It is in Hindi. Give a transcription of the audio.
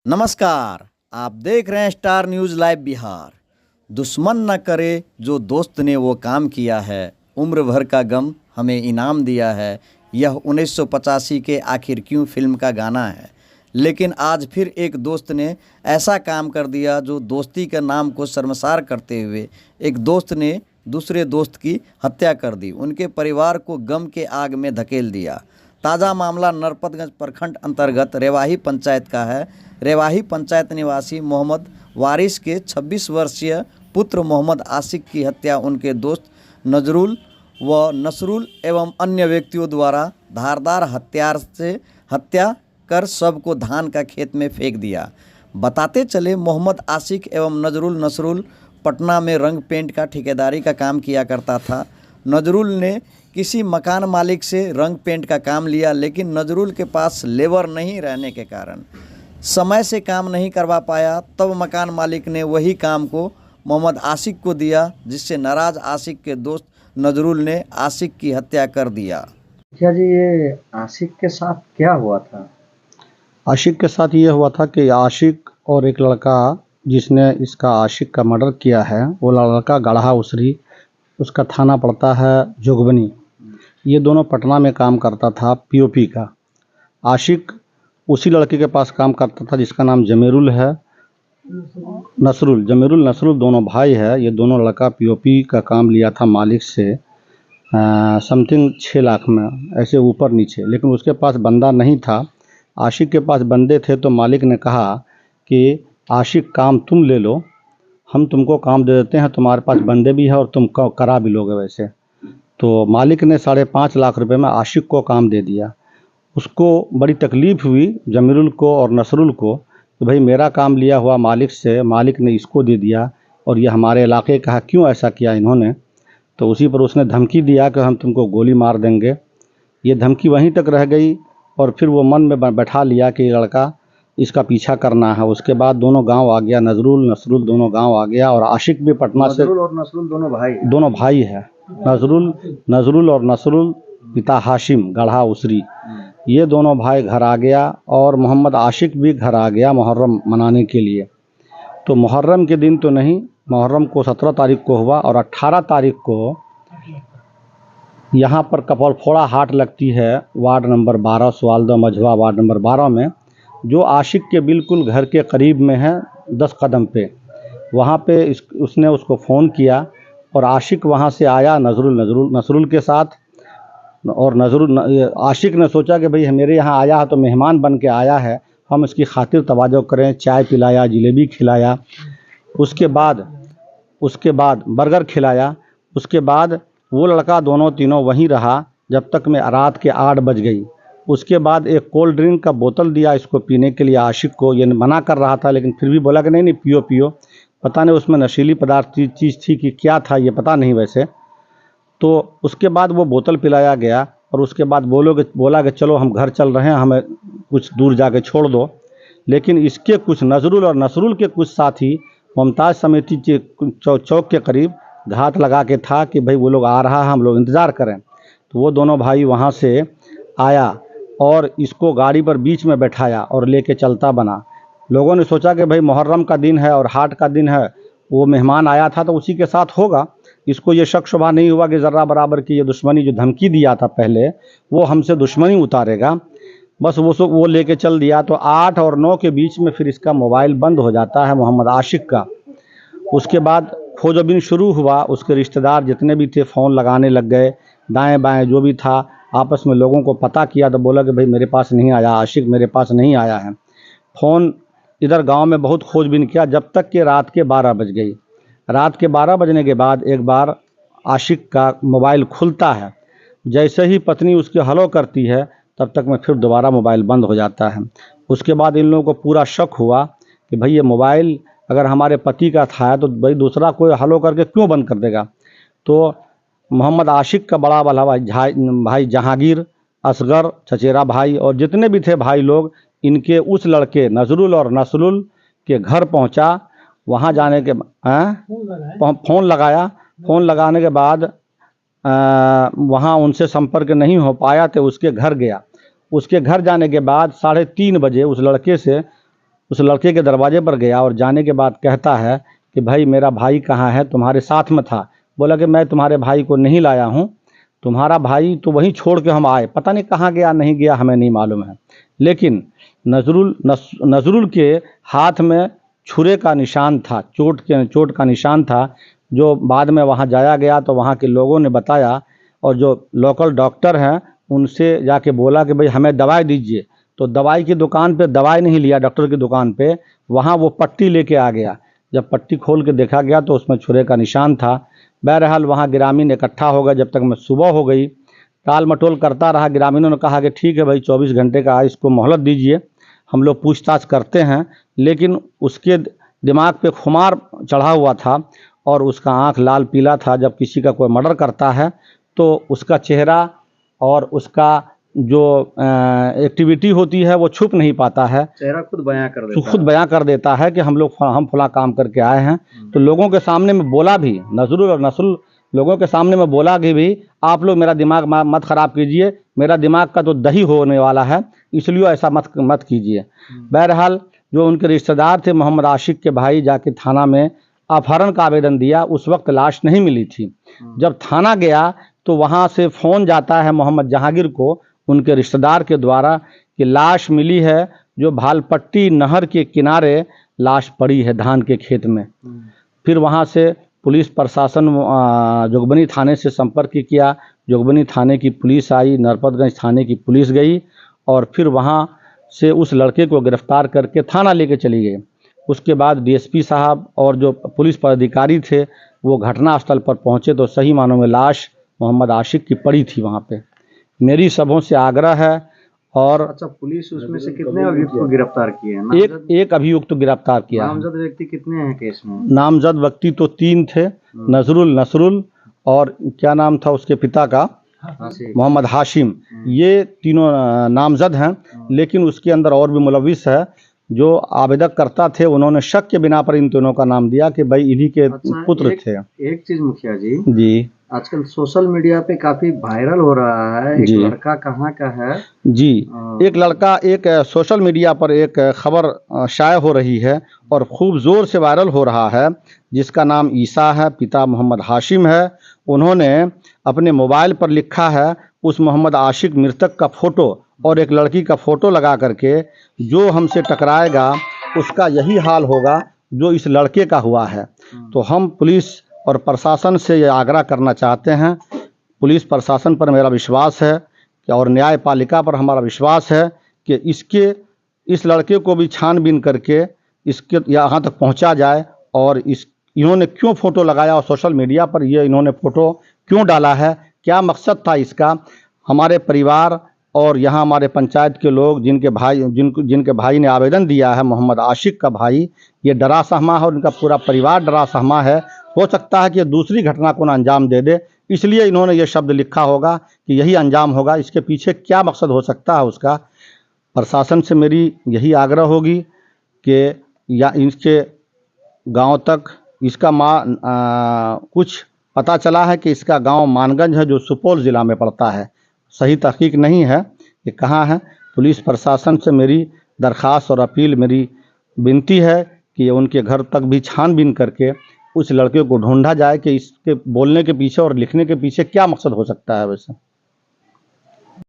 नमस्कार। आप देख रहे हैं स्टार न्यूज़ लाइव बिहार। दुश्मन न करे जो दोस्त ने वो काम किया है, उम्र भर का गम हमें इनाम दिया है। यह 1985 के आखिर क्यों फिल्म का गाना है। लेकिन आज फिर एक दोस्त ने ऐसा काम कर दिया जो दोस्ती के नाम को शर्मसार करते हुए एक दोस्त ने दूसरे दोस्त की हत्या कर दी, उनके परिवार को गम के आग में धकेल दिया। ताज़ा मामला नरपतगंज प्रखंड अंतर्गत रेवाही पंचायत का है। रेवाही पंचायत निवासी मोहम्मद वारिस के 26 वर्षीय पुत्र मोहम्मद आशिक की हत्या उनके दोस्त नजरुल व नसरुल एवं अन्य व्यक्तियों द्वारा धारदार हथियार से हत्या कर शव को धान का खेत में फेंक दिया। बताते चले, मोहम्मद आशिक एवं नसरुल पटना में रंग पेंट का ठेकेदारी का काम किया करता था। नजरुल ने किसी मकान मालिक से रंग पेंट का काम लिया, लेकिन नजरुल के पास लेबर नहीं रहने के कारण समय से काम नहीं करवा पाया। तब मकान मालिक ने वही काम को मोहम्मद आशिक को दिया, जिससे नाराज आशिक के दोस्त नजरुल ने आशिक की हत्या कर दिया। क्या जी, ये आशिक के साथ क्या हुआ था? आशिक के साथ ये हुआ था कि आशिक और एक लड़का जिसने इसका आशिक का मर्डर किया है, वो लड़का गढ़ा उसरी, उसका थाना पड़ता है जोगबनी। ये दोनों पटना में काम करता था पीओपी का। आशिक उसी लड़के के पास काम करता था जिसका नाम जमीरुल है, जमीरुल नसरुल दोनों भाई है। ये दोनों लड़का पीओपी का काम लिया था मालिक से समथिंग 6 लाख में, ऐसे ऊपर नीचे। लेकिन उसके पास बंदा नहीं था। आशिक के पास बंदे थे, तो मालिक ने कहा कि आशिक काम तुम ले लो, हम तुमको काम दे देते हैं, तुम्हारे पास बंदे भी है और तुम करा भी लोगे वैसे। तो मालिक ने 5.5 लाख रुपए में आशिक को काम दे दिया। उसको बड़ी तकलीफ़ हुई जमीरुल को और नसरुल को कि भाई मेरा काम लिया हुआ मालिक से मालिक ने इसको दे दिया और ये हमारे इलाके का है, क्यों ऐसा किया इन्होंने। तो उसी पर उसने धमकी दिया कि हम तुमको गोली मार देंगे। ये धमकी वहीं तक रह गई और फिर वो मन में बैठा लिया कि लड़का इसका पीछा करना है। उसके बाद दोनों गांव आ गया, नसरुल दोनों गांव आ गया। और आशिक भी पटना से, नजरुल और नसरुल दोनों भाई है। नजरुल और नसरुल पिता हाशिम गढ़ा उसरी, ये दोनों भाई घर आ गया और मोहम्मद आशिक भी घर आ गया मुहर्रम मनाने के लिए। तो मुहर्रम के दिन तो नहीं, मुहर्रम को 17 तारीख को हुआ और 18 तारीख को यहाँ पर कपलफोड़ा हाट लगती है, ward number 12 Sawalda Majhwa ward number 12 में, जो आशिक के बिल्कुल घर के करीब में है, 10 कदम पे। वहाँ पे उसने उसको फ़ोन किया और आशिक वहाँ से आया नसरुल के साथ। और आशिक ने सोचा कि भाई मेरे यहाँ आया है तो मेहमान बन के आया है, हम इसकी खातिर तवज्जो करें। चाय पिलाया, जलेबी खिलाया, उसके बाद बर्गर खिलाया। उसके बाद वो लड़का दोनों तीनों वहीं रहा जब तक में रात के 8 बज गई। उसके बाद एक कोल्ड ड्रिंक का बोतल दिया इसको पीने के लिए। आशिक को ये मना कर रहा था, लेकिन फिर भी बोला कि नहीं पियो। पता नहीं उसमें नशीली पदार्थ चीज़ थी कि क्या था, ये पता नहीं वैसे। तो उसके बाद वो बोतल पिलाया गया और उसके बाद बोला कि चलो हम घर चल रहे हैं, हमें कुछ दूर जाके छोड़ दो। लेकिन इसके कुछ नजरुल और नसरुल के कुछ साथी मुमताज़ समिति के चौक के करीब घात लगा के था कि भाई वो लोग आ रहा है, हम लोग इंतज़ार करें। तो वो दोनों भाई वहाँ से आया और इसको गाड़ी पर बीच में बैठाया और लेके चलता बना। लोगों ने सोचा कि भाई मुहर्रम का दिन है और हाट का दिन है, वो मेहमान आया था तो उसी के साथ होगा। इसको ये शक शुबा नहीं हुआ कि ज़र्रा बराबर की ये दुश्मनी, जो धमकी दिया था पहले, वो हमसे दुश्मनी उतारेगा। बस वो लेके चल दिया। तो 8 और 9 के बीच में फिर इसका मोबाइल बंद हो जाता है मोहम्मद आशिक का। उसके बाद खोजबीन शुरू हुआ। उसके रिश्तेदार जितने भी थे फ़ोन लगाने लग गए, दाएं बाएं जो भी था आपस में लोगों को पता किया तो बोला कि भाई मेरे पास नहीं आया, आशिक मेरे पास नहीं आया है। फ़ोन इधर गांव में बहुत खोजबीन किया, जब तक कि रात के 12 बज गई। रात के 12 बजने के बाद एक बार आशिक का मोबाइल खुलता है। जैसे ही पत्नी उसके हलो करती है, तब तक में फिर दोबारा मोबाइल बंद हो जाता है। उसके बाद इन लोगों को पूरा शक हुआ कि भाई ये मोबाइल अगर हमारे पति का था तो भाई दूसरा कोई हलो करके क्यों बंद कर देगा। तो मोहम्मद आशिक का बड़ा वाला भाई जहांगीर, असगर, चचेरा भाई और जितने भी थे भाई लोग, इनके उस लड़के नजरुल और नसरुल के घर पहुंचा। वहां जाने के फ़ोन लगाया। फ़ोन लगाने के बाद वहाँ उनसे संपर्क नहीं हो पाया तो उसके घर गया। उसके घर जाने के बाद 3:30 बजे उस लड़के से उस लड़के के दरवाजे पर गया और जाने के बाद कहता है कि भाई मेरा भाई कहाँ है, तुम्हारे साथ में था। बोला कि मैं तुम्हारे भाई को नहीं लाया हूँ, तुम्हारा भाई तो वहीं छोड़ के हम आए, पता नहीं कहाँ गया नहीं गया हमें नहीं मालूम है। लेकिन नजरुल के हाथ में छुरे का निशान था, चोट का निशान था, जो बाद में वहाँ जाया गया तो वहाँ के लोगों ने बताया और जो लोकल डॉक्टर हैं उनसे जाके बोला कि भाई हमें दवाई दीजिए। तो दवाई की दुकान पे दवाई नहीं लिया, डॉक्टर की दुकान पे, वहाँ वो पट्टी लेके आ गया। जब पट्टी खोल के देखा गया तो उसमें छुरे का निशान था। बहरहाल वहाँ ग्रामीण इकट्ठा हो गए, जब तक मैं सुबह हो गई, टाल मटोल करता रहा। ग्रामीणों ने कहा कि ठीक है भाई 24 घंटे का इसको मोहलत दीजिए, हम लोग पूछताछ करते हैं। लेकिन उसके दिमाग पे खुमार चढ़ा हुआ था और उसका आंख लाल पीला था। जब किसी का कोई मर्डर करता है तो उसका चेहरा और उसका जो एक्टिविटी होती है वो छुप नहीं पाता है, चेहरा खुद बयां कर देता खुद बयां कर देता है कि हम फला काम करके आए हैं। तो लोगों के सामने में बोला भी, नजरुल और नसरुल लोगों के सामने में बोला कि भी आप लोग मेरा दिमाग मत ख़राब कीजिए, मेरा दिमाग का तो दही होने वाला है, इसलिए ऐसा मत कीजिए। बहरहाल जो उनके रिश्तेदार थे मोहम्मद आशिक के भाई जाके थाना में अपहरण का आवेदन दिया। उस वक्त लाश नहीं मिली थी। जब थाना गया तो वहाँ से फ़ोन जाता है मोहम्मद जहांगीर को उनके रिश्तेदार के द्वारा कि लाश मिली है, जो भालपट्टी नहर के किनारे लाश पड़ी है धान के खेत में। फिर वहाँ से पुलिस प्रशासन जोगबनी थाने से संपर्क किया, जोगबनी थाने की पुलिस आई, नरपतगंज थाने की पुलिस गई और फिर वहाँ से उस लड़के को गिरफ्तार करके थाना लेके चली गई। उसके बाद डीएसपी साहब और जो पुलिस पदाधिकारी थे वो घटनास्थल पर पहुँचे तो सही मानों में लाश मोहम्मद आशिक की पड़ी थी वहाँ पे। मेरी सबों से आग्रह है। और अच्छा, पुलिस उसमें से कितने अभियुक्त को गिरफ्तार किए हैं? एक अभियुक्त को गिरफ्तार किया। नामजद व्यक्ति कितने हैं केस में? नामजद व्यक्ति तो 3 थे, नसरुल और क्या नाम था उसके पिता का, मोहम्मद हाशिम। ये तीनों नामजद हैं। लेकिन उसके अंदर और भी मुलविस है। जो आवेदक करता थे उन्होंने शक के बिना पर इन तीनों का नाम दिया कि भाई इन्हीं के पुत्र थे। एक चीज मुखिया जी, आजकल सोशल मीडिया पे काफी वायरल हो रहा है, एक लड़का कहाँ का है जी, एक लड़का एक सोशल मीडिया पर एक खबर शाये हो रही है और खूब ज़ोर से वायरल हो रहा है, जिसका नाम ईसा है, पिता मोहम्मद हाशिम है। उन्होंने अपने मोबाइल पर लिखा है उस मोहम्मद आशिक मृतक का फ़ोटो और एक लड़की का फ़ोटो लगा करके, जो हमसे टकराएगा उसका यही हाल होगा जो इस लड़के का हुआ है। तो हम पुलिस और प्रशासन से ये आग्रह करना चाहते हैं, पुलिस प्रशासन पर मेरा विश्वास है और न्यायपालिका पर हमारा विश्वास है कि इस लड़के को भी छानबीन करके इसके यहाँ तक पहुँचा जाए और इन्होंने क्यों फ़ोटो लगाया और सोशल मीडिया पर ये इन्होंने फ़ोटो क्यों डाला है, क्या मकसद था इसका। हमारे परिवार और यहाँ हमारे पंचायत के लोग जिनके भाई ने आवेदन दिया है, मोहम्मद आशिक का भाई, ये डरा सहमा है और उनका पूरा परिवार डरा सहमा है। हो सकता है कि दूसरी घटना को ना अंजाम दे दे, इसलिए इन्होंने ये शब्द लिखा होगा कि यही अंजाम होगा। इसके पीछे क्या मकसद हो सकता है उसका। प्रशासन से मेरी यही आग्रह होगी कि या इसके गांव तक इसका कुछ पता चला है कि इसका गांव मानगंज है जो सुपौल ज़िला में पड़ता है। सही तहकीक नहीं है कि कहाँ है। पुलिस प्रशासन से मेरी दरख्वास्त और अपील, मेरी विनती है कि उनके घर तक भी छानबीन करके उस लड़के को ढूंढा जाए कि इसके बोलने के पीछे और लिखने के पीछे क्या मकसद हो सकता है वैसे।